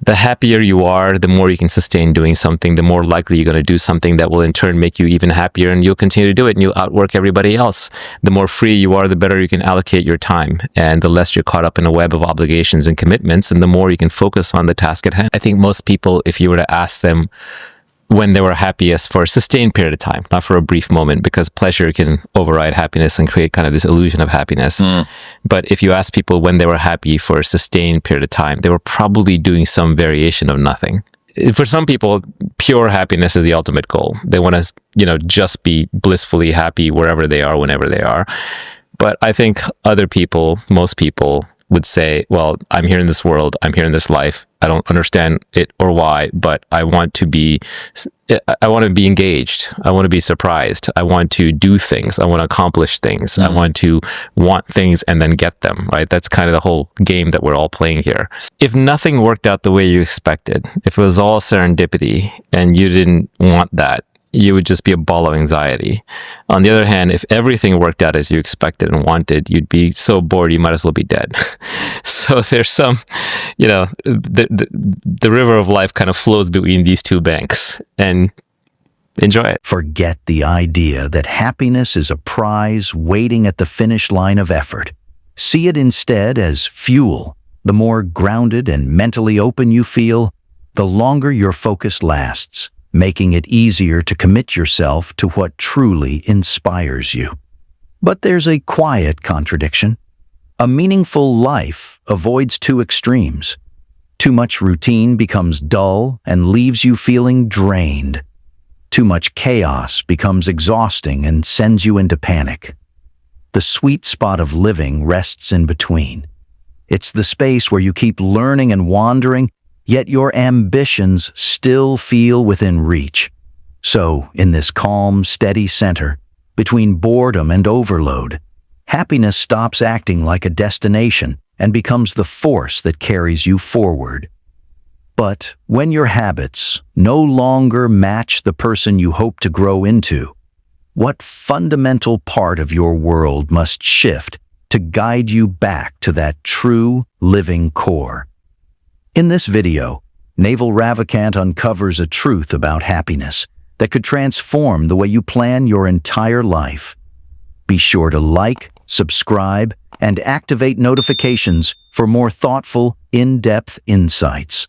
The happier you are, the more you can sustain doing something, the more likely you're going to do something that will in turn make you even happier, and you'll continue to do it and you'll outwork everybody else. The more free you are, the better you can allocate your time, and the less you're caught up in a web of obligations and commitments, and the more you can focus on the task at hand. I think most people, if you were to ask them when they were happiest for a sustained period of time, not for a brief moment, because pleasure can override happiness and create kind of this illusion of happiness. But if you ask people when they were happy for a sustained period of time, they were probably doing some variation of nothing. For some people, pure happiness is the ultimate goal. They want to, just be blissfully happy wherever they are, whenever they are. But I think other people, most people, would say, well, I'm here in this world, I'm here in this life, I don't understand it or why, but I want to be engaged, I want to be surprised, I want to do things, I want to accomplish things, I want things and then get them, right? That's kind of the whole game that we're all playing here. If nothing worked out the way you expected, if it was all serendipity and you didn't want that, you would just be a ball of anxiety. On the other hand, if everything worked out as you expected and wanted, you'd be so bored you might as well be dead. So there's some, the river of life kind of flows between these two banks, and enjoy it. Forget the idea that happiness is a prize waiting at the finish line of effort. See it instead as fuel. The more grounded and mentally open you feel, the longer your focus lasts, making it easier to commit yourself to what truly inspires you. But there's a quiet contradiction. A meaningful life avoids two extremes. Too much routine becomes dull and leaves you feeling drained. Too much chaos becomes exhausting and sends you into panic. The sweet spot of living rests in between. It's the space where you keep learning and wandering, yet your ambitions still feel within reach. So, in this calm, steady center, between boredom and overload, happiness stops acting like a destination and becomes the force that carries you forward. But when your habits no longer match the person you hope to grow into, what fundamental part of your world must shift to guide you back to that true, living core? In this video, Naval Ravikant uncovers a truth about happiness that could transform the way you plan your entire life. Be sure to like, subscribe, and activate notifications for more thoughtful, in-depth insights.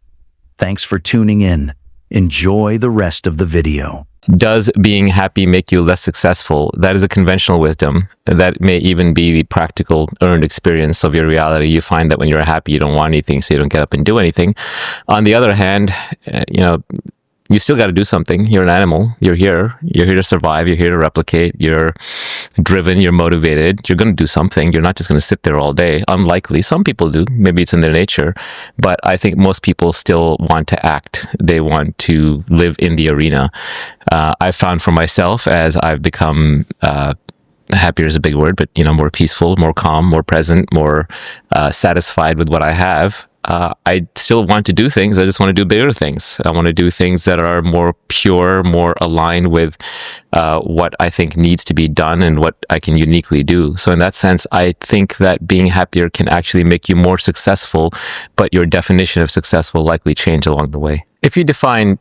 Thanks for tuning in. Enjoy the rest of the video. Does being happy make you less successful? That is a conventional wisdom. That may even be the practical earned experience of your reality. You find that when you're happy, you don't want anything, so you don't get up and do anything. On the other hand, you still got to do something. You're an animal. You're here to survive. You're here to replicate. You're driven. You're motivated. You're going to do something. You're not just going to sit there all day. Unlikely. Some people do. Maybe it's in their nature. But I think most people still want to act. They want to live in the arena. I've found for myself, as I've become happier is a big word, but more peaceful, more calm, more present, more satisfied with what I have. I still want to do things. I just want to do bigger things. I want to do things that are more pure, more aligned with what I think needs to be done and what I can uniquely do. So in that sense, I think that being happier can actually make you more successful, but your definition of success will likely change along the way. If you define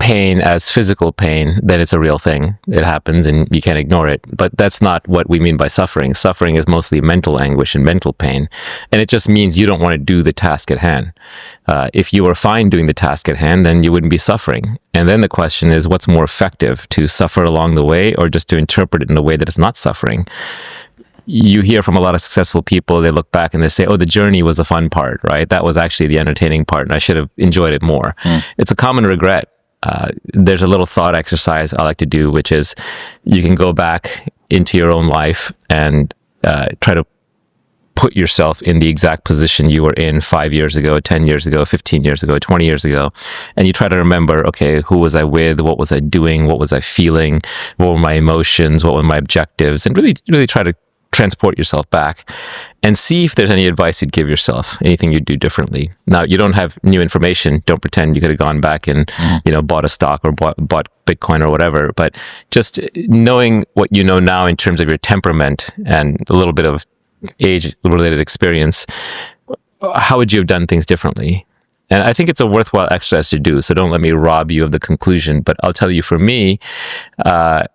pain as physical pain, then it's a real thing. It happens and you can't ignore it. But that's not what we mean by suffering. Suffering is mostly mental anguish and mental pain. And it just means you don't want to do the task at hand. If you were fine doing the task at hand, then you wouldn't be suffering. And then the question is, what's more effective, to suffer along the way or just to interpret it in a way that is not suffering? You hear from a lot of successful people, they look back and they say, oh, the journey was the fun part, right? That was actually the entertaining part and I should have enjoyed it more. It's a common regret. There's a little thought exercise I like to do, which is you can go back into your own life and try to put yourself in the exact position you were in 5 years ago, 10 years ago, 15 years ago, 20 years ago. And you try to remember, okay, who was I with? What was I doing? What was I feeling? What were my emotions? What were my objectives? And really try to transport yourself back and see if there's any advice you'd give yourself, anything you'd do differently. Now, you don't have new information. Don't pretend you could have gone back and, bought a stock or bought Bitcoin or whatever. But just knowing what you know now in terms of your temperament and a little bit of age-related experience, how would you have done things differently? And I think it's a worthwhile exercise to do. So don't let me rob you of the conclusion. But I'll tell you, for me, I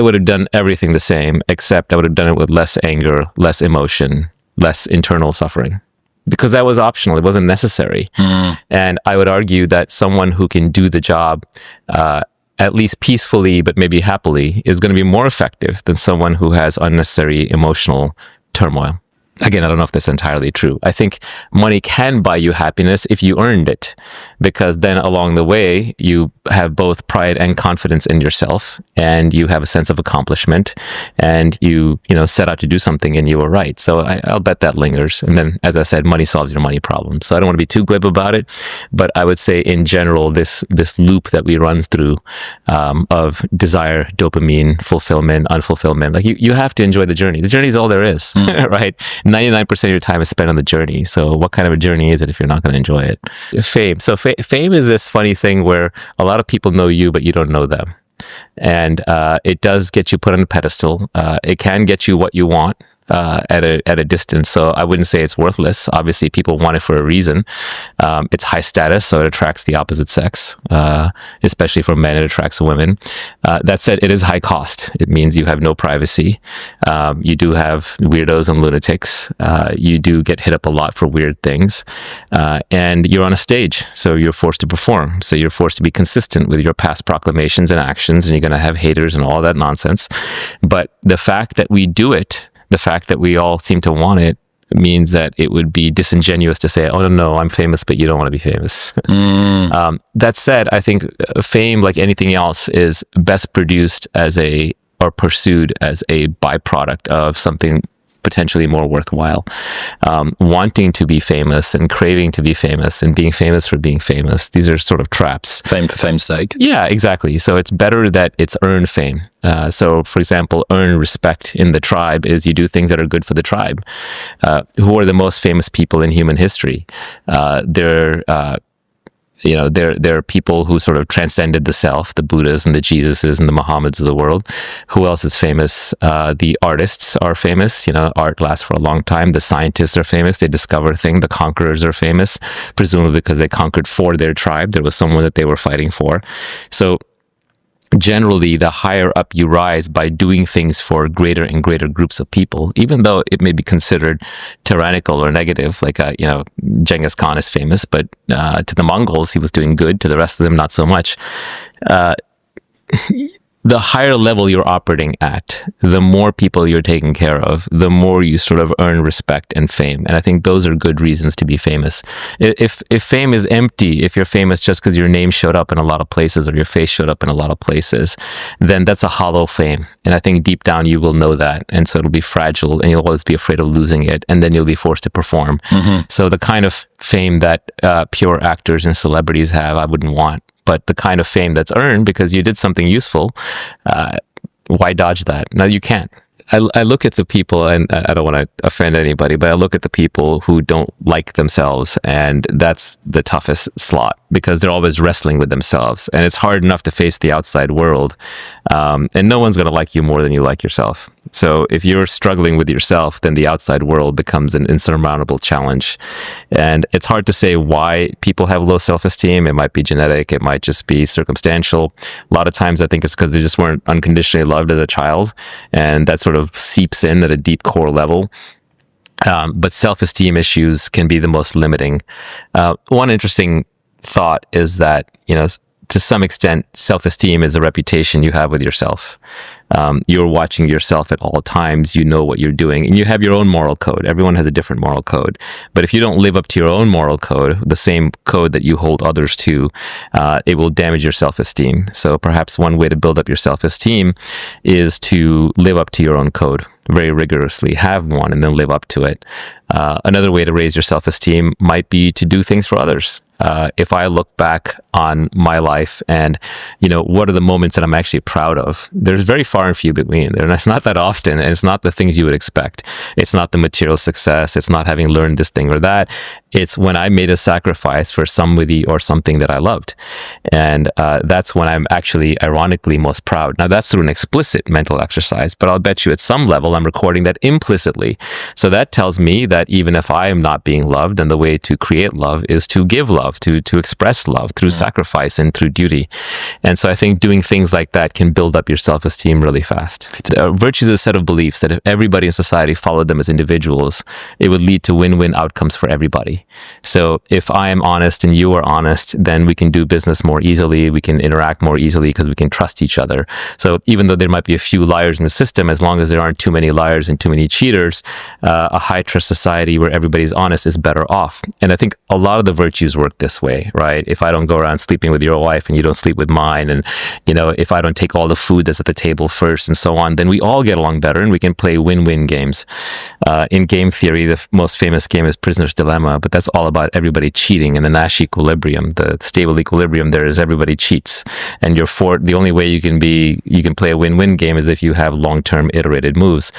would have done everything the same, except I would have done it with less anger, less emotion, less internal suffering, because that was optional. It wasn't necessary. And I would argue that someone who can do the job, at least peacefully, but maybe happily, is going to be more effective than someone who has unnecessary emotional turmoil. Again, I don't know if that's entirely true. I think money can buy you happiness if you earned it, because then along the way, you have both pride and confidence in yourself, and you have a sense of accomplishment, and you set out to do something and you were right. So I'll bet that lingers. And then, as I said, money solves your money problem. So I don't want to be too glib about it, but I would say in general, this loop that we run through of desire, dopamine, fulfillment, unfulfillment, like you have to enjoy the journey. The journey is all there is, right? 99% of your time is spent on the journey. So what kind of a journey is it if you're not going to enjoy it? Fame. So fame is this funny thing where a lot of people know you, but you don't know them. And it does get you put on a pedestal. It can get you what you want at a distance. So I wouldn't say it's worthless. Obviously, people want it for a reason. It's high status, so it attracts the opposite sex, especially for men, it attracts women. That said, it is high cost. It means you have no privacy. You do have weirdos and lunatics. You do get hit up a lot for weird things. And you're on a stage, so you're forced to perform. So you're forced to be consistent with your past proclamations and actions, and you're going to have haters and all that nonsense. But the fact that we do it, the fact that we all seem to want it, means that it would be disingenuous to say, oh, no, I'm famous, but you don't want to be famous. That said, I think fame, like anything else, is best produced or pursued as a byproduct of something potentially more worthwhile. Wanting to be famous and craving to be famous and being famous for being famous, these are sort of traps. Fame for fame's sake. Yeah, exactly. So it's better that it's earned fame. So, for example, earn respect in the tribe is you do things that are good for the tribe. Who are the most famous people in human history? There are people who sort of transcended the self, the Buddhas and the Jesuses and the Muhammads of the world. Who else is famous? The artists are famous. Art lasts for a long time. The scientists are famous. They discover things. The conquerors are famous, presumably because they conquered for their tribe. There was someone that they were fighting for. So generally, the higher up you rise by doing things for greater and greater groups of people, even though it may be considered tyrannical or negative, like, Genghis Khan is famous, but to the Mongols, he was doing good. To the rest of them, not so much. The higher level you're operating at, the more people you're taking care of, the more you sort of earn respect and fame. And I think those are good reasons to be famous. If fame is empty, if you're famous just because your name showed up in a lot of places or your face showed up in a lot of places, then that's a hollow fame. And I think deep down you will know that. And so it'll be fragile and you'll always be afraid of losing it. And then you'll be forced to perform. So the kind of fame that pure actors and celebrities have, I wouldn't want. But the kind of fame that's earned because you did something useful, why dodge that? No, you can't. I look at the people, and I don't want to offend anybody, but I look at the people who don't like themselves, and that's the toughest slot because they're always wrestling with themselves, and it's hard enough to face the outside world, and no one's going to like you more than you like yourself. So if you're struggling with yourself, then the outside world becomes an insurmountable challenge. And it's hard to say why people have low self-esteem. It might be genetic. It might just be circumstantial. A lot of times I think it's because they just weren't unconditionally loved as a child. And that sort of seeps in at a deep core level. But self-esteem issues can be the most limiting. One interesting thought is that, to some extent, self-esteem is a reputation you have with yourself. You're watching yourself at all times. You know what you're doing, and you have your own moral code. Everyone has a different moral code. But if you don't live up to your own moral code, the same code that you hold others to, it will damage your self-esteem. So perhaps one way to build up your self-esteem is to live up to your own code very rigorously, have one, and then live up to it. Another way to raise your self-esteem might be to do things for others. If I look back on my life and, what are the moments that I'm actually proud of, there's very far and few between. And it's not that often, and it's not the things you would expect. It's not the material success. It's not having learned this thing or that. It's when I made a sacrifice for somebody or something that I loved. And that's when I'm actually, ironically, most proud. Now, that's through an explicit mental exercise, but I'll bet you at some level I'm recording that implicitly. So that tells me that even if I am not being loved, then the way to create love is to give love, to express love through sacrifice and through duty. And so I think doing things like that can build up your self-esteem really fast. Virtue is a set of beliefs that if everybody in society followed them as individuals, it would lead to win-win outcomes for everybody. So if I am honest and you are honest, then we can do business more easily. We can interact more easily because we can trust each other. So even though there might be a few liars in the system, as long as there aren't too many liars and too many cheaters, a high trust society where everybody's honest is better off. And I think a lot of the virtues work this way, right? If I don't go around sleeping with your wife and you don't sleep with mine, and if I don't take all the food that's at the table first and so on, then we all get along better and we can play win-win games. In game theory, the most famous game is Prisoner's Dilemma, but that's all about everybody cheating. In the Nash equilibrium, the stable equilibrium, there is everybody cheats, and the only way you can play a win-win game is if you have long-term iterated moves.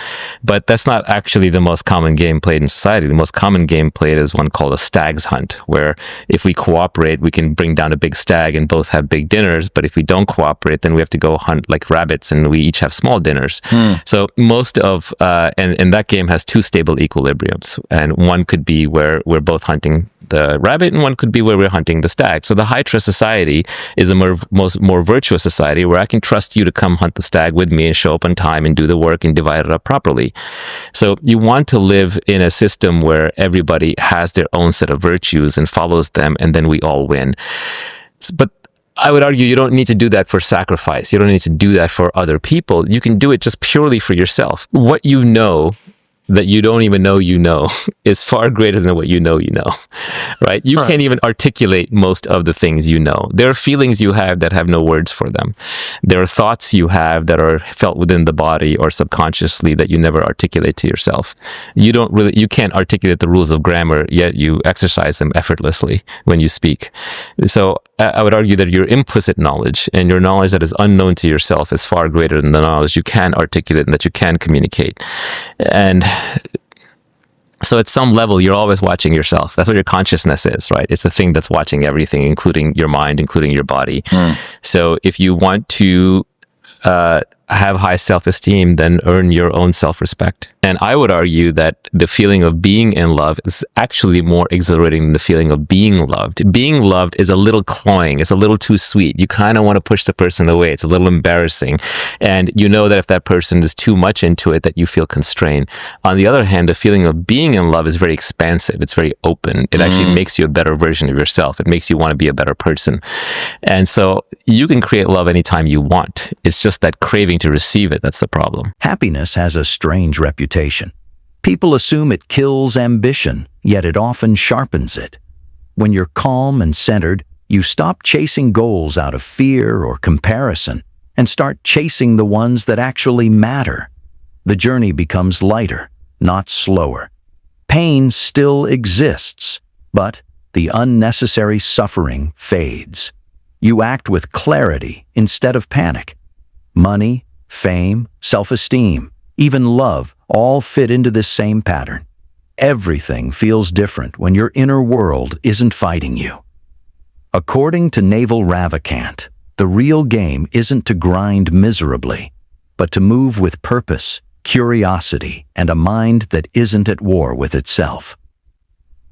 But that's not actually the most common game played in society. The most common game played is one called a stag's hunt, where if we cooperate, we can bring down a big stag and both have big dinners. But if we don't cooperate, then we have to go hunt like rabbits and we each have small dinners. So most of and that game has two stable equilibriums, and one could be where we're both hunting the rabbit, and one could be where we're hunting the stag. So the high trust society is a more virtuous society where I can trust you to come hunt the stag with me and show up on time and do the work and divide it up properly. So you want to live in a system where everybody has their own set of virtues and follows them, and then we all win. But I would argue you don't need to do that for sacrifice. You don't need to do that for other people. You can do it just purely for yourself. What you know that you don't even know is far greater than what you know, right? You can't even articulate most of the things you know. There are feelings you have that have no words for them. There are thoughts you have that are felt within the body or subconsciously that you never articulate to yourself. You can't articulate the rules of grammar, yet you exercise them effortlessly when you speak. So I would argue that your implicit knowledge and your knowledge that is unknown to yourself is far greater than the knowledge you can articulate and that you can communicate. And so at some level, you're always watching yourself. That's what your consciousness is, right? It's the thing that's watching everything, including your mind, including your body. So if you want to have high self-esteem, then earn your own self-respect. And I would argue that the feeling of being in love is actually more exhilarating than the feeling of being loved. Being loved is a little cloying. It's a little too sweet. You kind of want to push the person away. It's a little embarrassing. And you know that if that person is too much into it, that you feel constrained. On the other hand, the feeling of being in love is very expansive. It's very open. It actually makes you a better version of yourself. It makes you want to be a better person. And so you can create love anytime you want. It's just that craving to receive it. That's the problem. Happiness has a strange reputation. People assume it kills ambition, yet it often sharpens it. When you're calm and centered, you stop chasing goals out of fear or comparison and start chasing the ones that actually matter. The journey becomes lighter, not slower. Pain still exists, but the unnecessary suffering fades. You act with clarity instead of panic. Money, fame, self-esteem, even love all fit into this same pattern. Everything feels different when your inner world isn't fighting you. According to Naval Ravikant, the real game isn't to grind miserably, but to move with purpose, curiosity, and a mind that isn't at war with itself.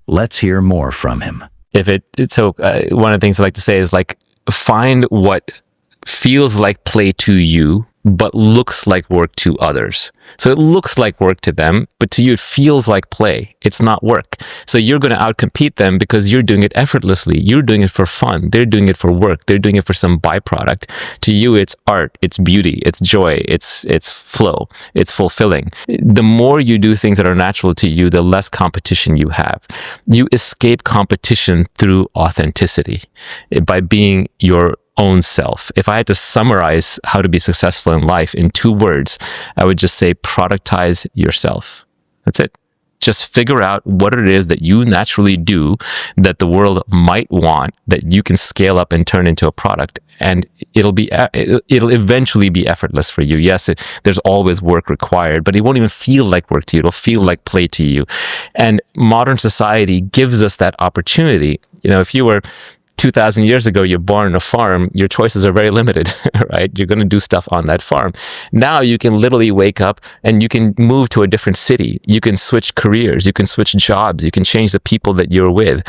Let's hear more from him. One of the things I like to say is find what feels like play to you, but looks like work to others. So it looks like work to them, but to you it feels like play. It's not work. So you're going to outcompete them because you're doing it effortlessly. You're doing it for fun. They're doing it for work. They're doing it for some byproduct. To you, it's art, it's beauty, it's joy, it's flow, it's fulfilling. The more you do things that are natural to you, the less competition you have. You escape competition through authenticity by being your own self. If I had to summarize how to be successful in life in 2 words, I would just say productize yourself. That's it. Just figure out what it is that you naturally do that the world might want, that you can scale up and turn into a product, and it'll eventually be effortless for you. Yes, there's always work required, but it won't even feel like work to you. It'll feel like play to you. And modern society gives us that opportunity. If you were 2,000 years ago, you're born on a farm, your choices are very limited, right? You're going to do stuff on that farm. Now you can literally wake up and you can move to a different city. You can switch careers. You can switch jobs. You can change the people that you're with.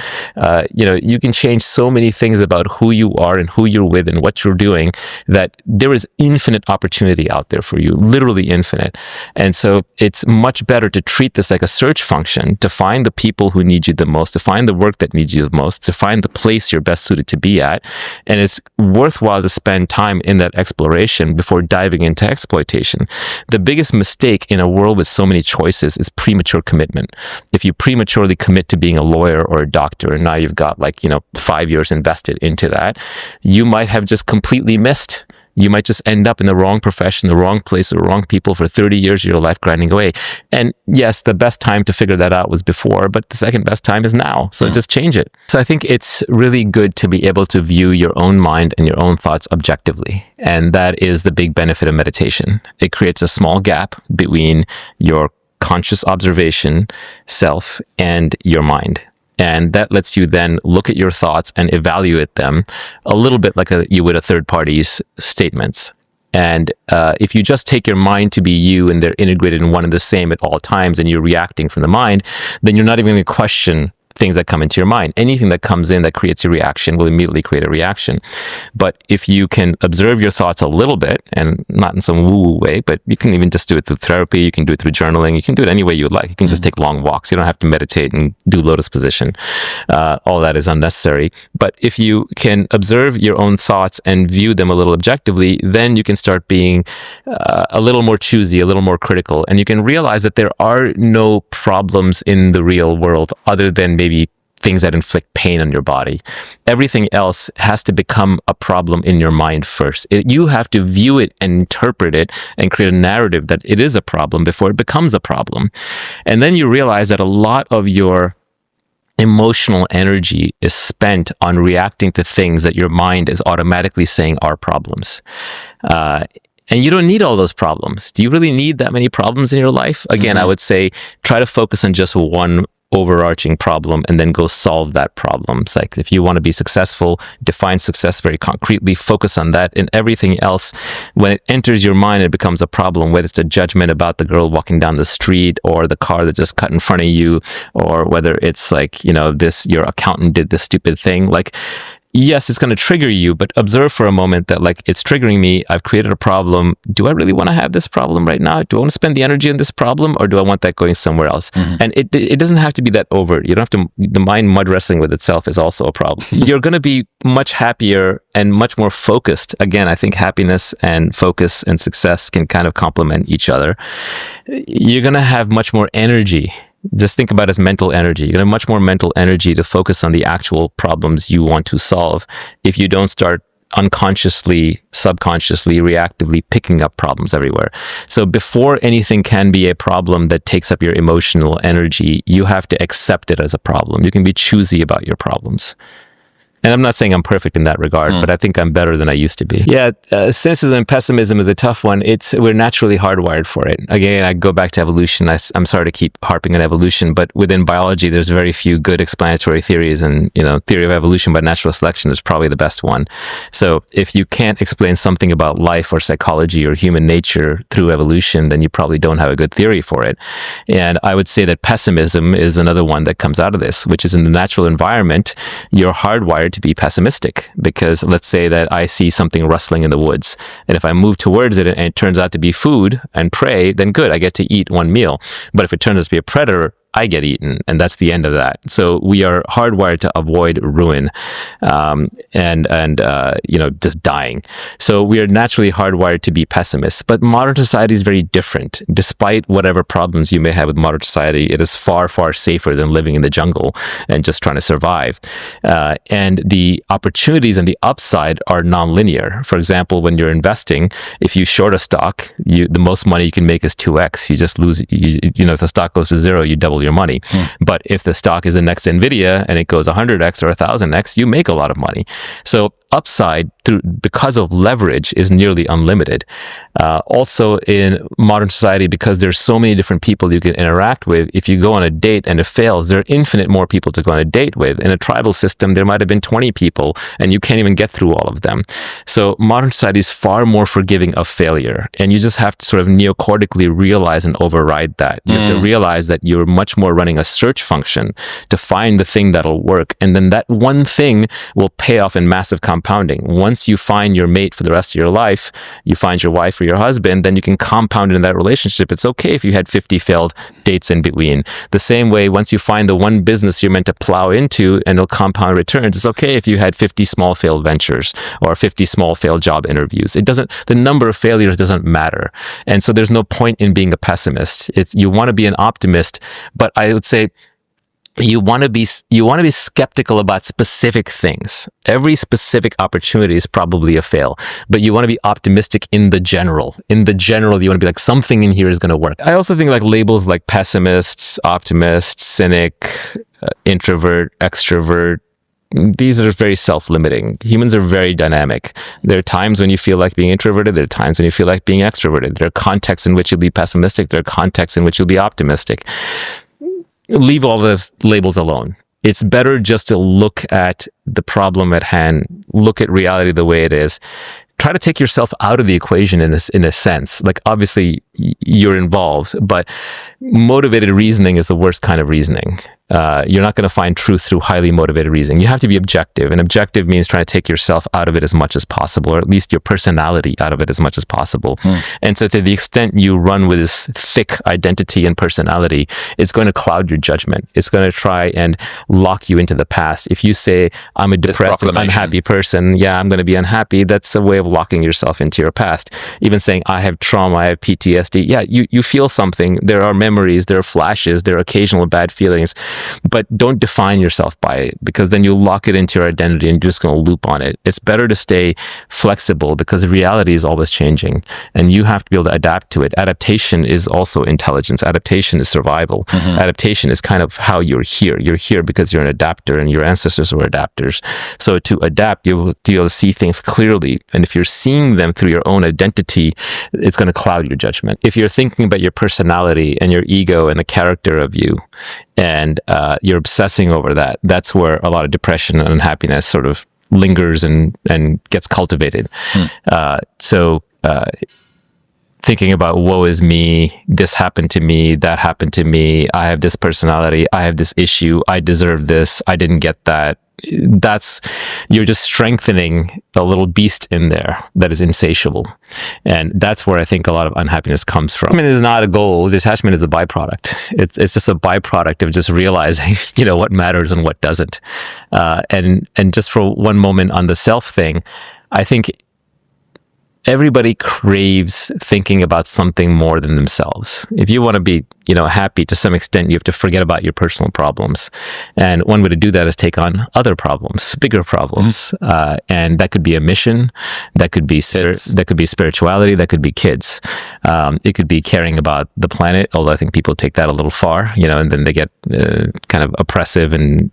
You can change so many things about who you are and who you're with and what you're doing, that there is infinite opportunity out there for you, literally infinite. And so it's much better to treat this like a search function, to find the people who need you the most, to find the work that needs you the most, to find the place you're best suited to be at. And it's worthwhile to spend time in that exploration before diving into exploitation. The biggest mistake in a world with so many choices is premature commitment. If you prematurely commit to being a lawyer or a doctor, and now you've got 5 years invested into that, you might have just completely missed. You might just end up in the wrong profession, the wrong place, the wrong people for 30 years of your life grinding away. And yes, the best time to figure that out was before, but the second best time is now. So just change it. So I think it's really good to be able to view your own mind and your own thoughts objectively. And that is the big benefit of meditation. It creates a small gap between your conscious observation self and your mind. And that lets you then look at your thoughts and evaluate them a little bit like you would a third party's statements. And if you just take your mind to be you and they're integrated in one and the same at all times and you're reacting from the mind, then you're not even going to question things that come into your mind. Anything that comes in that creates a reaction will immediately create a reaction. But if you can observe your thoughts a little bit, and not in some woo-woo way, but you can even just do it through therapy, you can do it through journaling, you can do it any way you like. You can just take long walks. You don't have to meditate and do lotus position. All that is unnecessary. But if you can observe your own thoughts and view them a little objectively, then you can start being a little more choosy, a little more critical, and you can realize that there are no problems in the real world other than maybe things that inflict pain on your body. Everything else has to become a problem in your mind first. You have to view it and interpret it and create a narrative that it is a problem before it becomes a problem. And then you realize that a lot of your emotional energy is spent on reacting to things that your mind is automatically saying are problems. And you don't need all those problems. Do you really need that many problems in your life? Again, I would say try to focus on just one overarching problem and then go solve that problem. It's like if you want to be successful, define success very concretely, focus on that, and everything else, when it enters your mind, it becomes a problem, whether it's a judgment about the girl walking down the street or the car that just cut in front of you, or whether it's your accountant did this stupid thing. Yes, it's going to trigger you, but observe for a moment that it's triggering me. I've created a problem. Do I really want to have this problem right now? Do I want to spend the energy on this problem, or do I want that going somewhere else? And it doesn't have to be that overt. You don't have to, the mind mud wrestling with itself is also a problem. You're going to be much happier and much more focused. Again, I think happiness and focus and success can kind of complement each other. You're going to have much more energy. Just think about it as mental energy. You're going to have much more mental energy to focus on the actual problems you want to solve if you don't start unconsciously, subconsciously, reactively picking up problems everywhere. So before anything can be a problem that takes up your emotional energy, you have to accept it as a problem. You can be choosy about your problems. And I'm not saying I'm perfect in that regard, but I think I'm better than I used to be. Yeah, cynicism and pessimism is a tough one. We're naturally hardwired for it. Again, I go back to evolution. I'm sorry to keep harping on evolution, but within biology, there's very few good explanatory theories. And, theory of evolution by natural selection is probably the best one. So if you can't explain something about life or psychology or human nature through evolution, then you probably don't have a good theory for it. And I would say that pessimism is another one that comes out of this, which is in the natural environment, you're hardwired to be pessimistic, because let's say that I see something rustling in the woods, and if I move towards it and it turns out to be food and prey, then good, I get to eat one meal. But if it turns out to be a predator, I get eaten, and that's the end of that. So we are hardwired to avoid ruin, just dying. So we are naturally hardwired to be pessimists. But modern society is very different. Despite whatever problems you may have with modern society, it is far, far safer than living in the jungle and just trying to survive. And the opportunities and the upside are nonlinear. For example, when you're investing, if you short a stock, the most money you can make is 2x. You just lose. If the stock goes to zero, you double double your money. But if the stock is the next NVIDIA and it goes 100x or 1000x, you make a lot of money. So upside because of leverage is nearly unlimited. Also in modern society, because there's so many different people you can interact with, if you go on a date and it fails, there are infinite more people to go on a date with. In a tribal system, there might have been 20 people and you can't even get through all of them. So modern society is far more forgiving of failure. And you just have to sort of neocortically realize and override that. You have to realize that you're much more running a search function to find the thing that'll work. And then that one thing will pay off in massive compounding. Once you find your mate for the rest of your life, you find your wife or your husband, then you can compound in that relationship. It's okay if you had 50 failed dates in between. The same way, once you find the one business you're meant to plow into and it'll compound returns, it's okay if you had 50 small failed ventures or 50 small failed job interviews. The number of failures doesn't matter. And so there's no point in being a pessimist. You want to be an optimist, but I would say you want to be skeptical about specific things. Every specific opportunity is probably a fail, but you want to be optimistic in the general. In the general, you want to be like, something in here is going to work. I also think like labels like pessimist, optimist, cynic, introvert, extrovert, these are very self-limiting. Humans are very dynamic. There are times when you feel like being introverted. There are times when you feel like being extroverted. There are contexts in which you'll be pessimistic. There are contexts in which you'll be optimistic. Leave all those labels alone. It's better just to look at the problem at hand, look at reality the way it is. Try to take yourself out of the equation in a sense. Like, obviously you're involved, but motivated reasoning is the worst kind of reasoning. You're not going to find truth through highly motivated reasoning. You have to be objective, and objective means trying to take yourself out of it as much as possible, or at least your personality out of it as much as possible. And so to the extent you run with this thick identity and personality, it's going to cloud your judgment. It's going to try and lock you into the past. If you say, I'm a depressed and unhappy person, yeah, I'm going to be unhappy, that's a way of locking yourself into your past. Even saying, I have trauma, I have PTSD, yeah, you feel something. There are memories, there are flashes, there are occasional bad feelings. But don't define yourself by it, because then you'll lock it into your identity and you're just going to loop on it. It's better to stay flexible, because reality is always changing and you have to be able to adapt to it. Adaptation is also intelligence. Adaptation is survival. Adaptation is kind of how you're here. You're here because you're an adapter and your ancestors were adapters. So to adapt, you'll be able to see things clearly. And if you're seeing them through your own identity, it's going to cloud your judgment. If you're thinking about your personality and your ego and the character of you, and you're obsessing over that, that's where a lot of depression and unhappiness sort of lingers and gets cultivated. So thinking about, woe is me, this happened to me, that happened to me, I have this personality, I have this issue, I deserve this, I didn't get that. You're just strengthening a little beast in there that is insatiable. And that's where I think a lot of unhappiness comes from. Detachment is not a goal. Detachment is a byproduct. It's just a byproduct of just realizing, what matters and what doesn't. And just for one moment on the self thing, I think everybody craves thinking about something more than themselves. If you want to be, happy, to some extent, you have to forget about your personal problems. And one way to do that is take on other problems, bigger problems. And that could be a mission, that could be spirituality, that could be kids. It could be caring about the planet, although I think people take that a little far, and then they get kind of oppressive and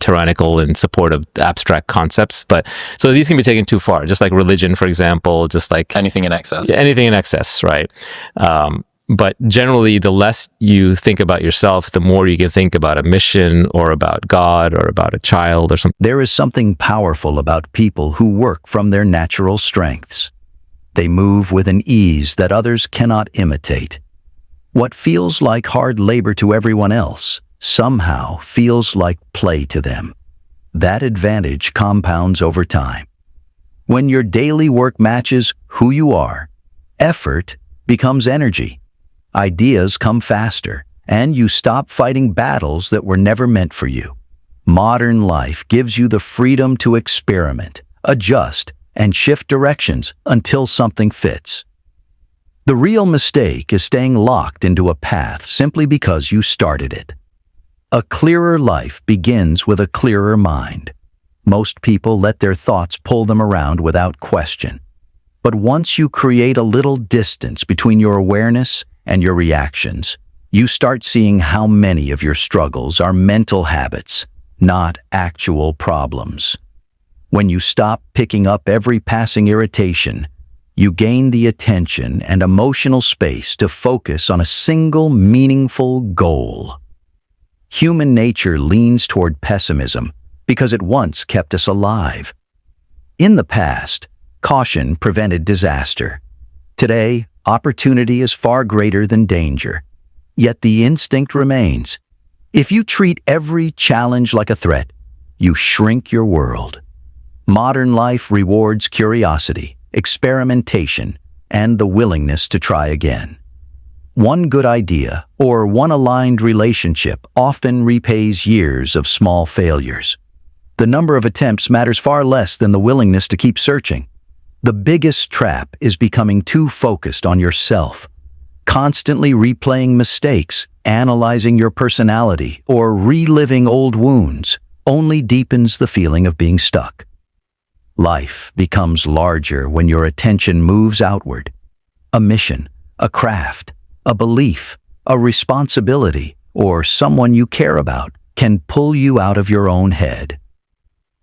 tyrannical in support of abstract concepts. But so these can be taken too far, just like religion, for example, just like anything in excess. Yeah, anything in excess, right? But generally, the less you think about yourself, the more you can think about a mission or about God or about a child or something. There is something powerful about people who work from their natural strengths. They move with an ease that others cannot imitate. What feels like hard labor to everyone else somehow feels like play to them. That advantage compounds over time. When your daily work matches who you are, effort becomes energy. Ideas come faster, and you stop fighting battles that were never meant for you. Modern life gives you the freedom to experiment, adjust, and shift directions until something fits. The real mistake is staying locked into a path simply because you started it. A clearer life begins with a clearer mind. Most people let their thoughts pull them around without question. But once you create a little distance between your awareness and your reactions, you start seeing how many of your struggles are mental habits, not actual problems. When you stop picking up every passing irritation, you gain the attention and emotional space to focus on a single meaningful goal. Human nature leans toward pessimism because it once kept us alive. In the past, caution prevented disaster. Today, opportunity is far greater than danger. Yet the instinct remains. If you treat every challenge like a threat, you shrink your world. Modern life rewards curiosity, experimentation, and the willingness to try again. One good idea or one aligned relationship often repays years of small failures. The number of attempts matters far less than the willingness to keep searching. The biggest trap is becoming too focused on yourself. Constantly replaying mistakes, analyzing your personality, or reliving old wounds only deepens the feeling of being stuck. Life becomes larger when your attention moves outward. A mission, a craft, a belief, a responsibility, or someone you care about can pull you out of your own head.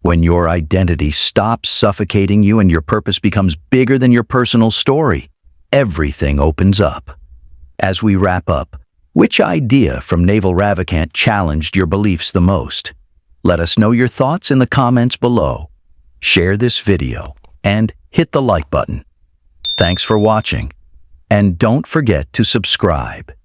When your identity stops suffocating you and your purpose becomes bigger than your personal story, everything opens up. As we wrap up, which idea from Naval Ravikant challenged your beliefs the most? Let us know your thoughts in the comments below. Share this video and hit the like button. Thanks for watching. And don't forget to subscribe.